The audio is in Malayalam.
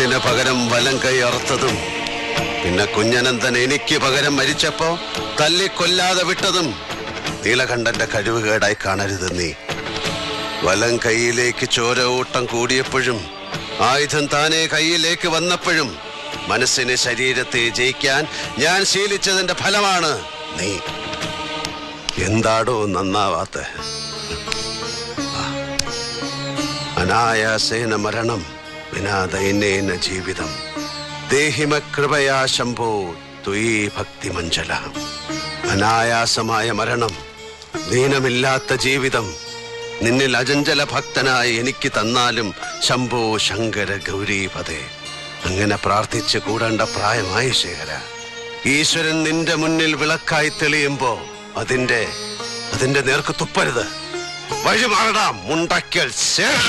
കഴുത്തിന് പകരം വലം കൈ അറുത്തതും, പിന്നെ കുഞ്ഞനന്തൻ എനിക്ക് പകരം മരിച്ചപ്പോ തല്ലിക്കൊല്ലാതെ വിട്ടതും നീലകണ്ഠന്റെ കഴിവുകേടായി കാണരുത് നീ. വലം കൈയിലേക്ക് ചോര ഊട്ടം കൂടിയപ്പോഴും ആയുധം താനെ കൈയിലേക്ക് വന്നപ്പോഴും മനസ്സിനെ ശരീരത്തെ ജയിക്കാൻ ഞാൻ ശീലിച്ചതിന്റെ ഫലമാണ് നീ. എന്താടോ നന്നാവാത്ത? അനായാസേന മരണം വിനാ ദൈന്യേന ജീവിതം. ദേഹിമ കൃപയാ ശംഭോ ത്വയീ ഭക്തിമഞ്ജല. അനായാസമായ മരണം, ദീനമില്ലാത്ത ജീവിതം നിന്നിൽ അചഞ്ചല ഭക്തനായി എനിക്ക് തന്നാലും ശംഭോ ശങ്കര ഗൗരീപദേ. അങ്ങനെ പ്രാർത്ഥിച്ച് കൂടേണ്ട പ്രായമായി ശേഖര. ഈശ്വരൻ നിന്റെ മുന്നിൽ വിളക്കായി തെളിയുമ്പോ അതിന്റെ നേർക്ക് തുപ്പരുത്. വഴി മാറടാ മുണ്ടക്കൽ ശേഖര.